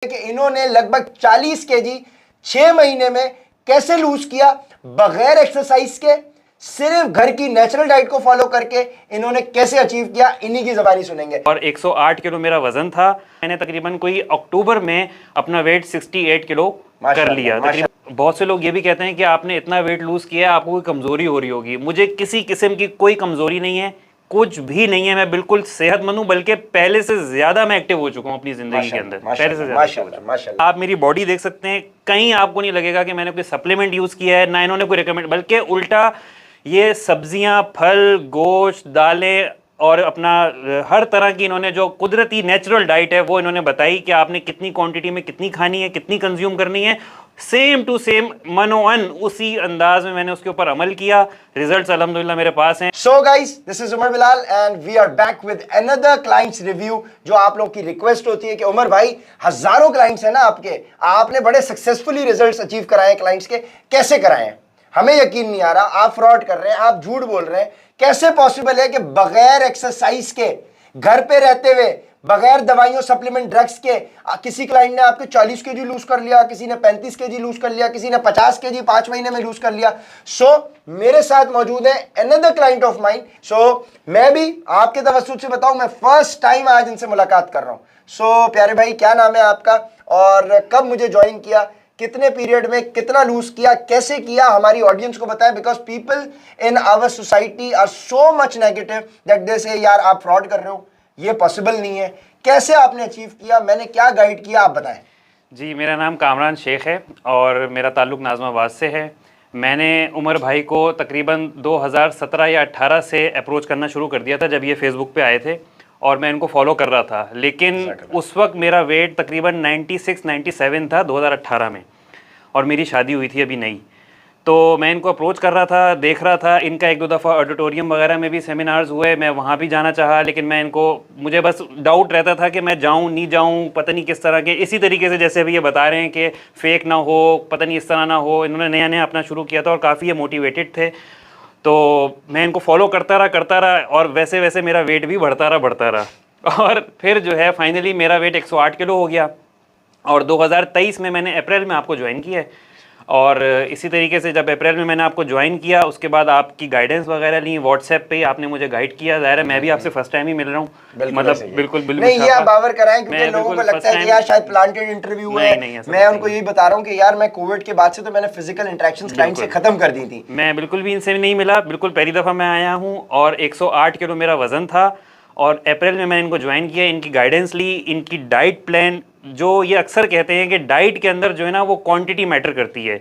कि इन्होंने लगभग 40 केजी 6 महीने में कैसे लूज किया बगैर एक्सरसाइज के, सिर्फ घर की नेचुरल डाइट को फॉलो करके इन्होंने कैसे अचीव किया, इन्हीं की ज़बानी सुनेंगे। और 108 किलो मेरा वजन था। मैंने तकरीबन कोई अक्टूबर में अपना वेट 68 किलो कर लिया। बहुत से लोग ये भी कहते हैं कि आपने इतना वेट लूज किया, आपको कोई कमजोरी हो रही होगी। मुझे किसी किस्म की कोई कमजोरी नहीं है, कुछ भी नहीं है। मैं बिल्कुल सेहतमंद हूं, बल्कि पहले से ज्यादा मैं एक्टिव हो चुका हूं अपनी जिंदगी के अंदर, पहले से ज्यादा। आप मेरी बॉडी देख सकते हैं, कहीं आपको नहीं लगेगा कि मैंने कोई सप्लीमेंट यूज किया है, ना इन्होंने कोई रिकमेंड, बल्कि उल्टा ये सब्जियां, फल, गोश्त, दालें और अपना हर तरह की इन्होंने जो कुदरती नेचुरल डाइट है वो इन्होंने बताई कि आपने कितनी क्वांटिटी में कितनी खानी है, कितनी कंज्यूम करनी है। सेम टू सेम मनोअन उसी अंदाज में मैंने उसके ऊपर अमल किया। रिजल्ट्स अल्हम्दुलिल्लाह मेरे पास हैं। So guys, this is Umar Bilal and we are back with another clients review. जो आप लोग की रिक्वेस्ट होती है कि उमर भाई, हजारों क्लाइंट्स हैं ना आपके, आपने बड़े सक्सेसफुली रिजल्ट्स अचीव कराए क्लाइंट्स के, कैसे कराए हैं? हमें यकीन नहीं आ रहा, आप फ्रॉड कर रहे हैं, आप झूठ बोल रहे हैं। कैसे पॉसिबल है कि बगैर एक्सरसाइज के, घर पे रहते हुए, बगैर दवाइयों, सप्लीमेंट, ड्रग्स के, किसी क्लाइंट ने आपके 40 केजी लूज कर लिया, किसी ने 35 केजी लूज कर लिया, किसी ने 50 केजी 5 महीने में लूज कर लिया। सो मेरे साथ मौजूद है अनदर क्लाइंट ऑफ माइन। सो मैं भी आपके तवज्जुह से बताऊं, मैं फर्स्ट टाइम आज इनसे मुलाकात कर रहा हूं। सो प्यारे भाई, क्या नाम है आपका और कब मुझे ज्वाइन किया, कितने पीरियड में कितना लूज किया, कैसे किया, हमारी ऑडियंस को बताएं। Because people in our society are so much negative that they say यार आप फ्रॉड कर रहे हो, ये पॉसिबल नहीं है। कैसे आपने अचीव किया, मैंने क्या गाइड किया, आप बताएं। जी, मेरा नाम कामरान शेख है और मेरा ताल्लुक़ नाज़माबाद से है। मैंने उमर भाई को तकरीबन 2017 या 18 से अप्रोच करना शुरू कर दिया था, जब ये फेसबुक पे आए थे और मैं इनको फॉलो कर रहा था। लेकिन उस वक्त मेरा वेट तकरीबन 96-97 था 2018 में, और मेरी शादी हुई थी अभी नई। तो मैं इनको अप्रोच कर रहा था, देख रहा था, इनका एक दो दफ़ा ऑडिटोरियम वगैरह में भी सेमिनार्स हुए, मैं वहाँ भी जाना चाहा, लेकिन मुझे बस डाउट रहता था कि मैं जाऊँ नहीं जाऊँ, पता नहीं किस तरह के। इसी तरीके से जैसे अभी ये बता रहे हैं कि फ़ेक ना हो, पता नहीं इस तरह ना हो। इन्होंने नया नया अपना शुरू किया था और काफ़ी ये मोटिवेटेड थे। तो मैं इनको फॉलो करता रहा और वैसे वैसे मेरा वेट भी बढ़ता रहा और फिर जो है फाइनली मेरा वेट 108 किलो हो गया। और 2023 में मैंने अप्रैल में आपको ज्वाइन किया है। और इसी तरीके से जब अप्रैल में मैंने आपको ज्वाइन किया, उसके बाद आपकी गाइडेंस वगैरह ली, व्हाट्सएप पे आपने मुझे गाइड किया। ज़ाहिर है मैं भी आपसे फर्स्ट टाइम ही मिल रहा हूँ, मतलब बिल्कुल नहीं, ये आप बावर कराएं, क्योंकि लोगों को लगता है कि यार शायद प्लांटेड इंटरव्यू है। मैं उनको यही बता रहा हूँ कि यार मैं कोविड के बाद से तो मैंने फिजिकल इंटरेक्शंस क्लाइंट से खत्म कर दी थी। मैं बिल्कुल भी इनसे नहीं मिला, बिल्कुल पहली दफ़ा मैं आया हूँ और 108 किलो मेरा वज़न था। और अप्रैल में मैंने इनको ज्वाइन किया, इनकी गाइडेंस ली, इनकी डाइट प्लान, जो ये अक्सर कहते हैं कि डाइट के अंदर जो है ना वो क्वांटिटी मैटर करती है,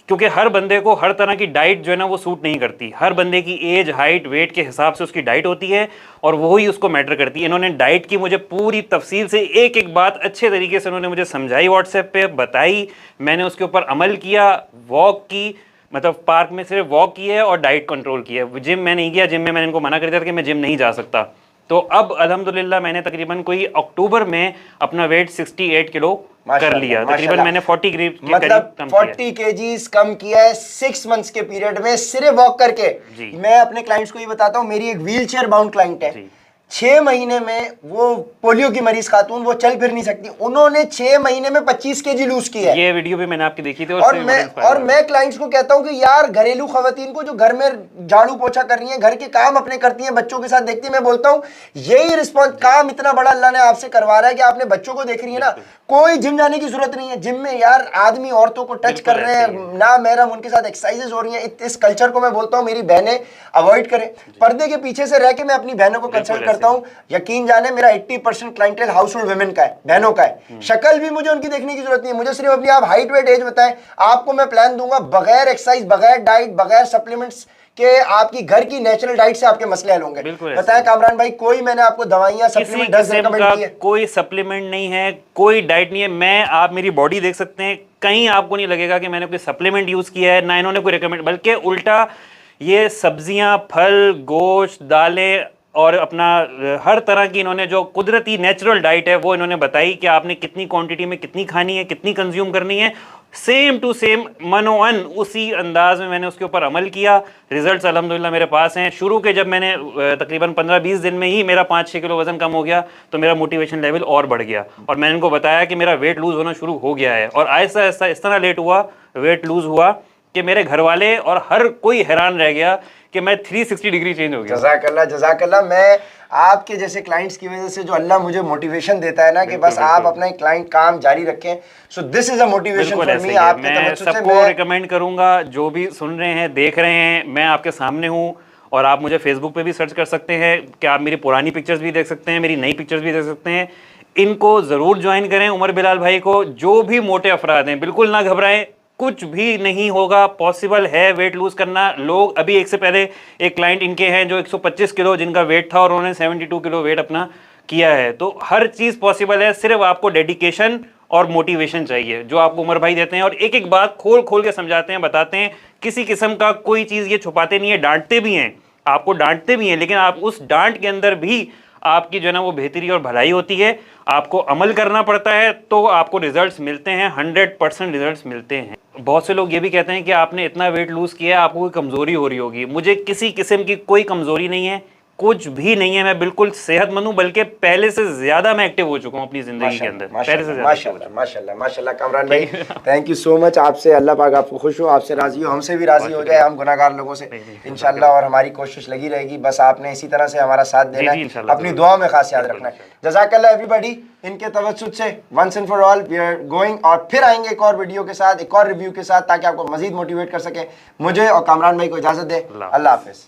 क्योंकि हर बंदे को हर तरह की डाइट जो है ना वो सूट नहीं करती। हर बंदे की एज, हाइट, वेट के हिसाब से उसकी डाइट होती है और वही उसको मैटर करती है। इन्होंने डाइट की मुझे पूरी तफसील से एक एक बात अच्छे तरीके से उन्होंने मुझे समझाई, व्हाट्सएप पे बताई, मैंने उसके ऊपर अमल किया। वॉक की, मतलब पार्क में सिर्फ वॉक की है और डाइट कंट्रोल की है। जिम मैं नहीं गया, जिम में मैंने इनको मना कर दिया था कि मैं जिम नहीं जा सकता। तो अब अल्हम्दुलिल्लाह मैंने तकरीबन कोई अक्टूबर में अपना वेट 68 किलो कर लिया। तकरीबन मैंने 40 मतलब 40 केजीज कम किया है 6 मंथ्स के पीरियड में, सिर्फ वॉक करके। मैं अपने क्लाइंट्स को ये बताता हूँ, मेरी एक व्हील चेयर बाउंड क्लाइंट है, 6 महीने में वो पोलियो की मरीज खातून, वो चल फिर नहीं सकती, उन्होंने 6 महीने में 25 केजी लूज किया है। ये वीडियो भी मैंने आपकी देखी थी। और मैं क्लाइंट्स को कहता हूं कि यार घरेलू खवातीन को जो घर में झाड़ू पोछा कर रही हैं, घर के काम अपने करती हैं, बच्चों के साथ देखती हैं, मैं बोलता हूं यही रिस्पॉन्स, काम इतना बड़ा अल्लाह ने आपसे करवा रहा है कि आपने बच्चों को देख रही है ना, कोई जिम जाने की जरूरत नहीं है। जिम में यार आदमी औरतों को टच कर रहे हैं ना, मैडम उनके साथ एक्सरसाइजेस हो रही हैं। इस कल्चर को मैं बोलता हूँ मेरी बहनें अवॉइड करें। पर्दे के पीछे से रह के मैं अपनी बहनों को कंसल्ट करता हूँ। यकीन जाने मेरा 80% क्लाइंटेल हाउस होल्ड वुमेन का है, बहनों का है। शक्ल भी मुझे उनकी देखने की जरूरत नहीं है, मुझे सिर्फ अपनी आप हाइट, वेट, एज बताएं, आपको मैं प्लान दूंगा बगैर एक्सरसाइज, बगैर डाइट, बगैर सप्लीमेंट्स के, आपकी घर की नेचुरल डाइट से आपके मसले हल होंगे। बताएं कामरान भाई, कोई मैंने आपको दवाइयां, सप्लीमेंट रेकमेंड की है? कोई सप्लीमेंट नहीं है, कोई डाइट नहीं है। मैं, आप मेरी बॉडी देख सकते हैं, कहीं आपको नहीं लगेगा कि मैंने कोई सप्लीमेंट यूज किया है, ना इन्होंने कोई रिकमेंड, बल्कि उल्टा ये सब्जियां, फल, गोश्त, दालें और अपना हर तरह की इन्होंने जो कुदरती नेचुरल डाइट है वो इन्होंने बताई कि आपने कितनी क्वांटिटी में कितनी खानी है, कितनी कंज्यूम करनी है। सेम टू सेम मनोअन उसी अंदाज में मैंने उसके ऊपर अमल किया। रिजल्ट्स अल्हम्दुलिल्लाह मेरे पास हैं। शुरू के जब मैंने तकरीबन 15-20 दिन में ही मेरा 5-6 किलो वजन कम हो गया तो मेरा मोटिवेशन लेवल और बढ़ गया और मैंने इनको बताया कि मेरा वेट लूज़ होना शुरू हो गया है। और आहिस्ता आहिस्ता इस तरह लेट हुआ वेट लूज़ हुआ कि मेरे घर वाले और हर कोई हैरान रह गया कि मैं 360 डिग्री चेंज हो गया। जज़ाकल्लाह जज़ाकल्लाह। मैं आपके जैसे क्लाइंट्स की वजह से जो अल्लाह मुझे मोटिवेशन देता है ना कि बस आप अपना क्लाइंट काम जारी रखें, so this is a motivation for me. आपके मैं सबको रिकमेंड करूंगा जो भी सुन रहे हैं देख रहे हैं, मैं आपके सामने हूँ और आप मुझे फेसबुक पे भी सर्च कर सकते हैं कि आप मेरी पुरानी पिक्चर्स भी देख सकते हैं, मेरी नई पिक्चर्स भी देख सकते हैं। इनको ज़रूर ज्वाइन करें उमर बिलाल भाई को। जो भी मोटे अफराद हैं बिल्कुल ना घबराएं, कुछ भी नहीं होगा, पॉसिबल है वेट लूज करना। लोग अभी एक से पहले एक क्लाइंट इनके हैं जो 125 किलो जिनका वेट था और उन्होंने 72 किलो वेट अपना किया है। तो हर चीज़ पॉसिबल है, सिर्फ आपको डेडिकेशन और मोटिवेशन चाहिए जो आपको उमर भाई देते हैं और एक एक बात खोल खोल के समझाते हैं, बताते हैं। किसी किस्म का कोई चीज़ ये छुपाते नहीं है, डांटते भी हैं, आपको डांटते भी हैं, लेकिन आप उस डांट के अंदर भी आपकी जो है ना वो बेहतरी और भलाई होती है। आपको अमल करना पड़ता है तो आपको रिजल्ट्स मिलते हैं, 100% रिजल्ट्स मिलते हैं। बहुत से लोग ये भी कहते हैं कि आपने इतना वेट लूज़ किया आपको कोई कमज़ोरी हो रही होगी। मुझे किसी किस्म की कोई कमज़ोरी नहीं है, कुछ भी नहीं है। मैं बिल्कुल सेहतमंद हूँ, बल्कि पहले से ज़्यादा मैं एक्टिव हो चुका हूँ अपनी ज़िंदगी के अंदर, पहले से माशाल्लाह माशाल्लाह माशाल्लाह। कामरान भाई थैंक यू सो मच। आपसे अल्लाह पाक आपको खुश हो, आपसे राज़ी हो, हमसे भी राज़ी हो जाए, हम गुनाहगार लोगों से इंशाल्लाह। और हमारी कोशिश लगी रहेगी, बस आपने इसी तरह से हमारा साथ देना है, अपनी दुआ में खास याद रखना है। जज़ाकल्लाह एवरीबॉडी। इनके तवज्जुद से once and for all we are going, और फिर आएंगे एक और वीडियो के साथ, एक और रिव्यू के साथ, ताकि आपको मजीद मोटिवेट कर सके। मुझे और कामरान भाई को इजाज़त दे। अल्लाह हाफिज़।